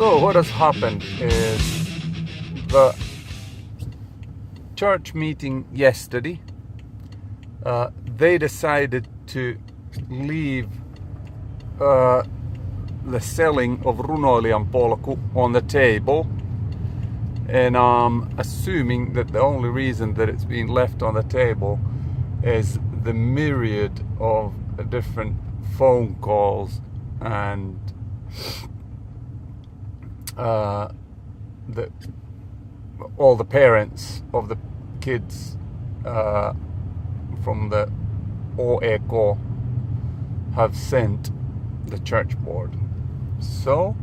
So what has happened is the church meeting yesterday, they decided to leave the selling of runoilijan polku on the table, and I'm assuming that the only reason that it's been left on the table is the myriad of different phone calls and all the parents of the kids from the OEK have sent the church board. So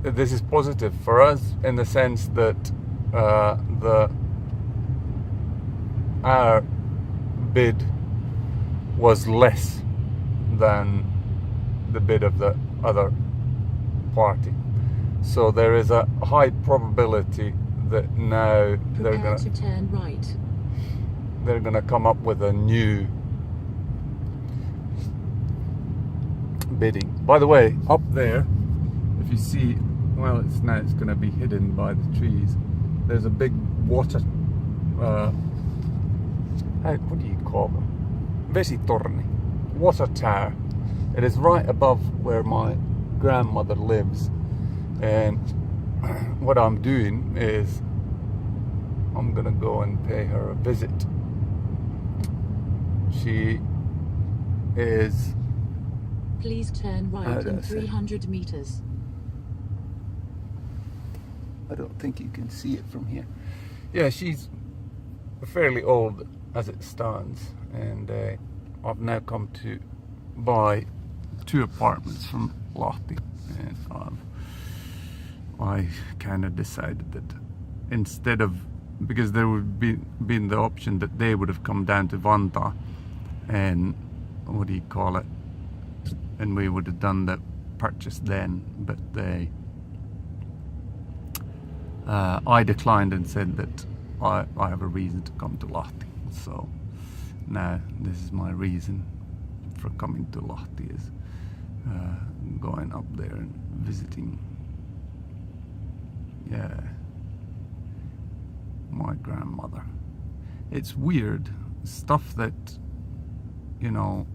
this is positive for us in the sense that our bid was less than the bid of the other party. So there is a high probability that now they're going to turn right. They're going to come up with a new bidding. By the way, up there, if you see, well, it's going to be hidden by the trees. There's a big water. What do you call them? Vesitorni, water tower. It is right above where my grandmother lives, and what I'm doing is I'm gonna go and pay her a visit. She is. Please turn right in 300 meters. I don't think you can see it from here. Yeah, she's fairly old as it stands, and I've now come to buy 2 apartments from Lahti, and I kind of decided that instead of, because there would be been the option that they would have come down to Vantaa and and we would have done the purchase then, but I declined and said that I have a reason to come to Lahti. So now this is my reason for coming to Lahti, is going up there and visiting my grandmother. It's weird stuff that, you know,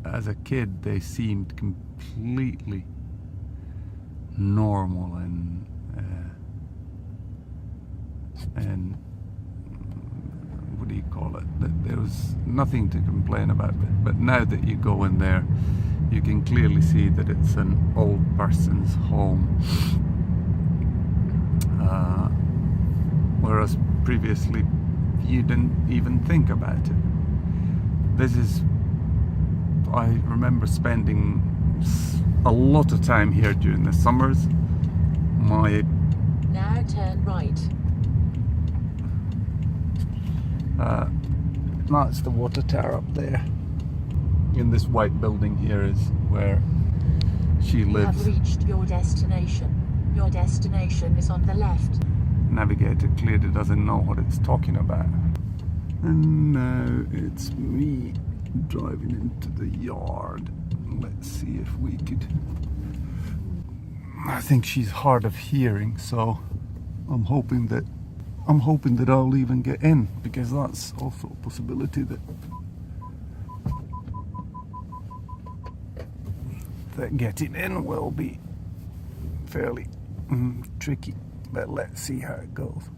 as a kid they seemed completely normal and what do you call it, that there was nothing to complain about. But now that you go in there, you can clearly see that it's an old person's home, whereas previously you didn't even think about it. I remember spending a lot of time here during the summers. Now turn right. That's the water tower up there. In this white building here is where she lives. You have reached your destination. Your destination is on the left. Navigator clearly doesn't know what it's talking about. And now it's me driving into the yard. Let's see if we could. I think she's hard of hearing, so I'm hoping that I'll even get in, because that's also a possibility that getting in will be fairly tricky. But let's see how it goes.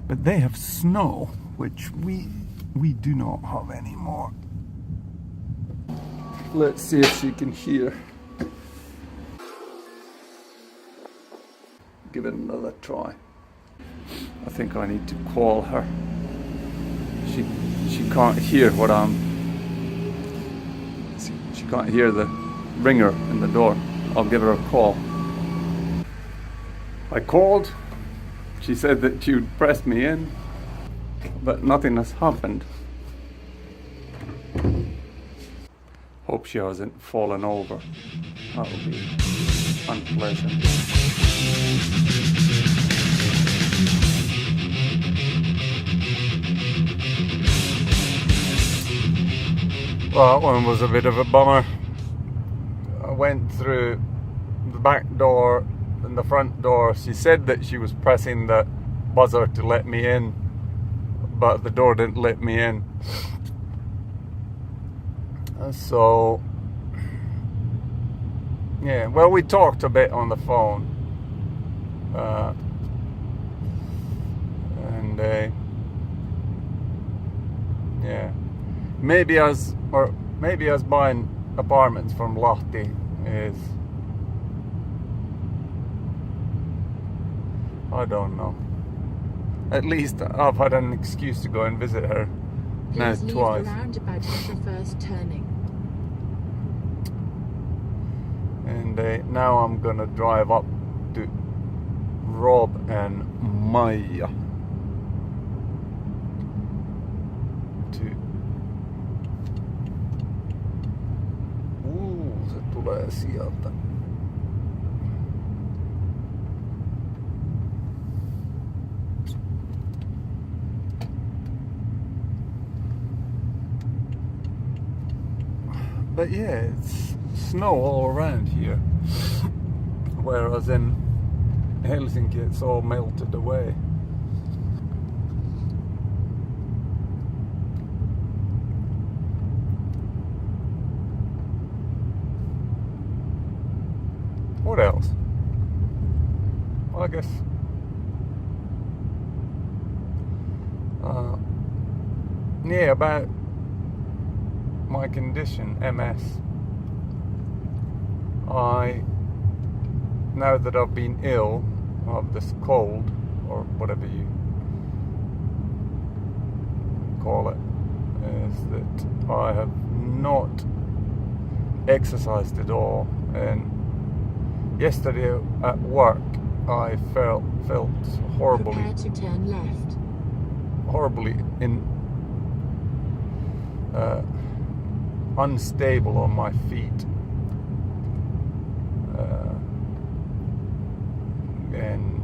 But they have snow, which we do not have anymore. Let's see if she can hear. Give it another try. I think I need to call her. She can't hear what she can't hear the ringer in the door. I'll give her a call. I called. She said that she would press me in, but nothing has happened. Hope she hasn't fallen over. That would be unpleasant. Well, that one was a bit of a bummer. I went through the back door and the front door. She said that she was pressing the buzzer to let me in, but the door didn't let me in. So, yeah, well, we talked a bit on the phone. Yeah, maybe us buying apartments from Lahti is, I don't know. At least I've had an excuse to go and visit her now Please leave twice. the roundabout at the first turning. And now I'm gonna drive up to Rob and Maija. Se tulee sieltä. But yeah, it's snow all around here. Whereas in Helsinki it's all melted away. What else? Well, I guess yeah, about my condition, MS. Now that I've been ill of this cold, or whatever you call it, is that I have not exercised at all. And yesterday at work I felt horribly. Prepare to turn left. Horribly unstable on my feet, and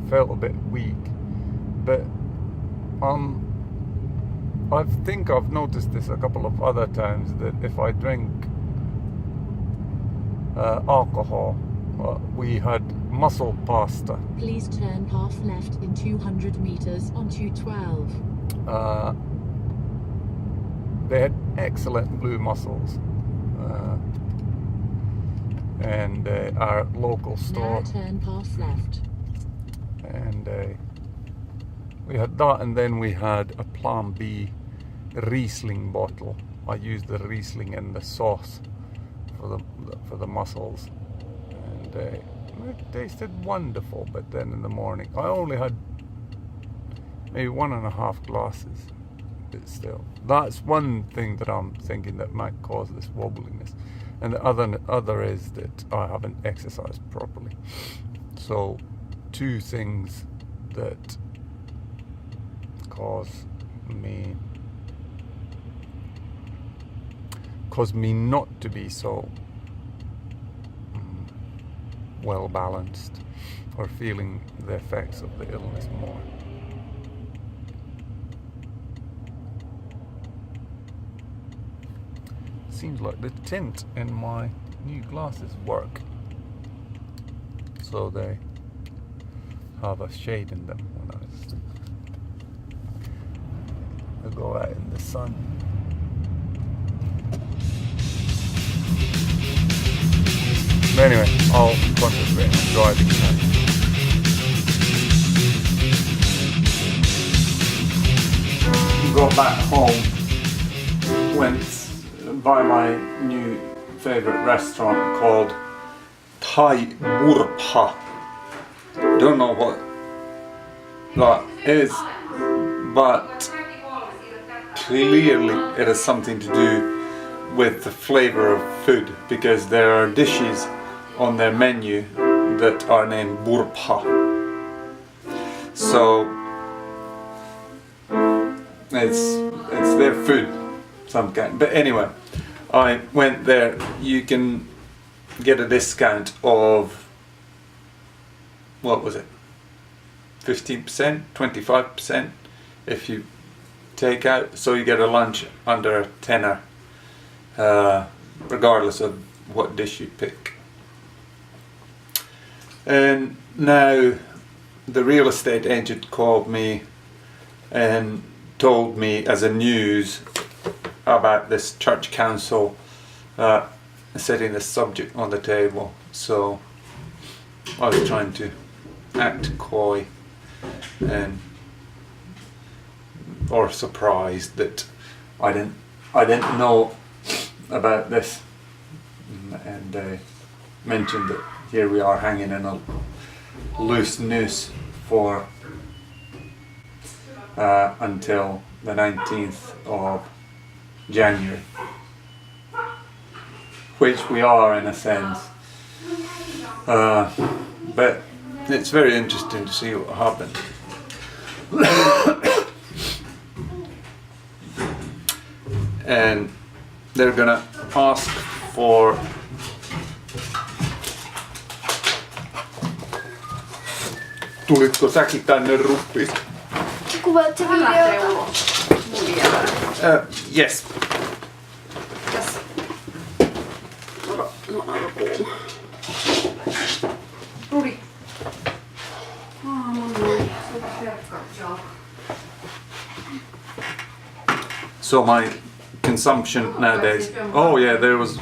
felt a bit weak. But I think I've noticed this a couple of other times, that if I drink alcohol, we had mussel pasta. Please turn half left in 200 meters on 212. They had excellent blue mussels, and our local store. Now turn half left. And we had that, and then we had a Plan B Riesling bottle. I used the Riesling in the sauce for the mussels, and it tasted wonderful. But then in the morning, I only had maybe 1.5 glasses. But still, that's one thing that I'm thinking that might cause this wobbliness, and the other is that I haven't exercised properly. So, two things that cause me not to be so well balanced, or feeling the effects of the illness more. Seems like the tint in my new glasses work, so they have a shade in them when I go out in the sun. But anyway, I'll concentrate on driving now. Got back home, went by my new favorite restaurant called Thai Burpha. Don't know what that is, but clearly it has something to do with the flavor of food, because there are dishes on their menu that are named Burpha. So it's their food, some kind. But anyway, I went there. You can get a discount of, what was it, 15%, 25% if you take out, so you get a lunch under a tenner. regardless of what dish you pick. And now the real estate agent called me and told me as a news about this church council setting this subject on the table. So I was trying to act coy and or surprised that I didn't know about this, and mentioned that here we are hanging in a loose noose for until the 19th of January, which we are in a sense, but it's very interesting to see what happens. And they're gonna ask for tulitko säkin tänne ruppis? Kuvaat sä videota? Yes. Tässä. No, aika kuuma. Rudi. So my consumption nowadays. Oh yeah, there was.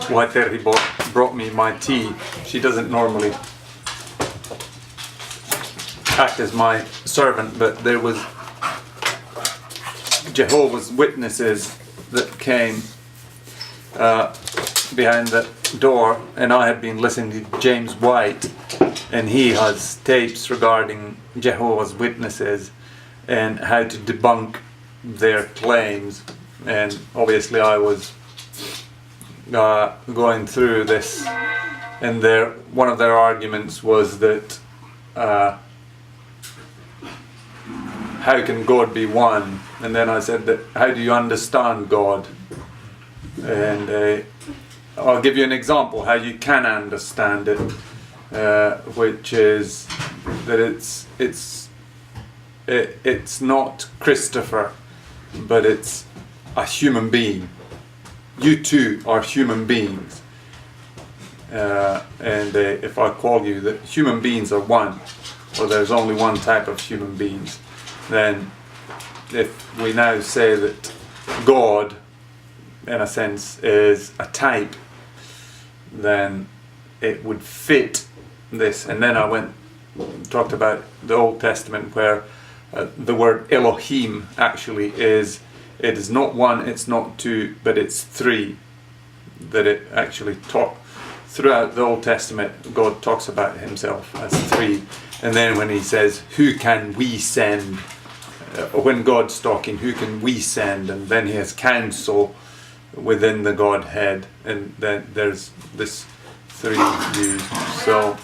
Why Terhi brought me my tea. She doesn't normally act as my servant, but there was Jehovah's Witnesses that came behind the door, and I had been listening to James White, and he has tapes regarding Jehovah's Witnesses and how to debunk their claims. And obviously I was going through this, and one of their arguments was that how can God be one? And then I said that how do you understand God? And I'll give you an example how you can understand it, which is that it's not Christopher, but it's a human being. You two are human beings, and if I call you that human beings are one, or there's only one type of human beings, then if we now say that God, in a sense, is a type, then it would fit this. And then I talked about the Old Testament, where the word Elohim actually it is not one, it's not two, but it's three. That it actually throughout the Old Testament, God talks about himself as three. And then when he says, who can we send? When God's talking, who can we send? And then he has counsel within the Godhead, and then there's this three views. So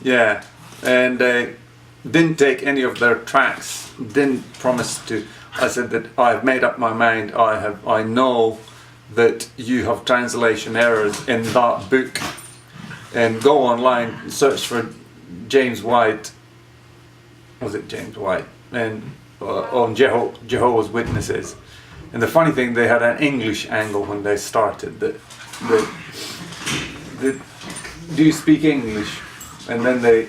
yeah, and didn't take any of their tracts, didn't promise to. I said that I've made up my mind. I know that you have translation errors in that book, and go online, search for James White. Was it James White? And on Jehovah's Witnesses. And the funny thing, they had an English angle when they started. That do you speak English? And then they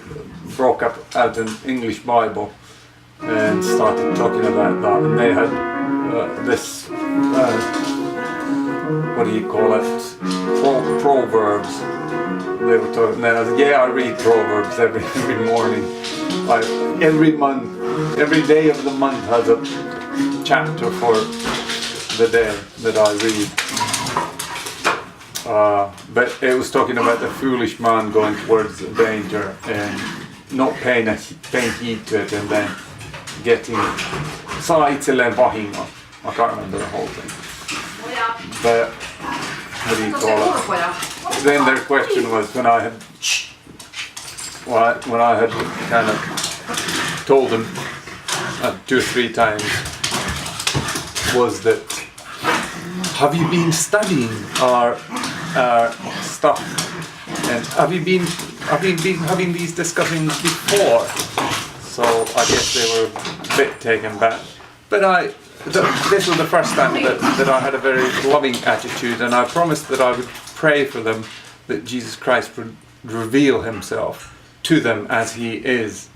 broke out an English Bible and started talking about that. And they had this, what do you call it? Proverbs. They were talking. And I said, yeah, I read Proverbs every morning. Every month, every day of the month has a chapter for the day that I read. But it was talking about the foolish man going towards the danger and not paying heed to it, and then getting saa itselleen vahingon. I can't remember the whole thing. But what do you call it? Then their question was when I had kind of told them 2 or 3 times, was that, have you been studying our stuff, and have you been having these discussions before? So I guess they were a bit taken back, but this was the first time that I had a very loving attitude, and I promised that I would pray for them, that Jesus Christ would reveal himself to them as he is,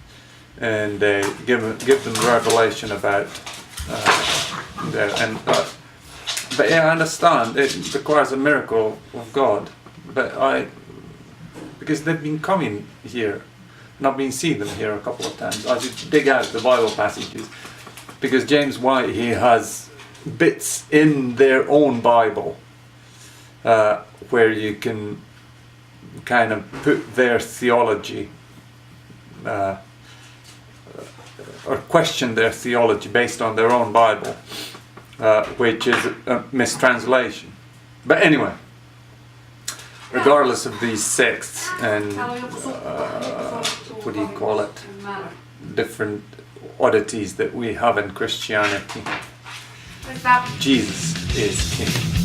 and give them revelation about but yeah, I understand it requires a miracle of God, but because they've been coming here and I've been seeing them here a couple of times. I should dig out the Bible passages, because James White, he has bits in their own Bible where you can kind of put their theology or question their theology based on their own Bible, which is a mistranslation. But anyway, regardless of these sects and what do you call it, different oddities that we have in Christianity, Jesus is King.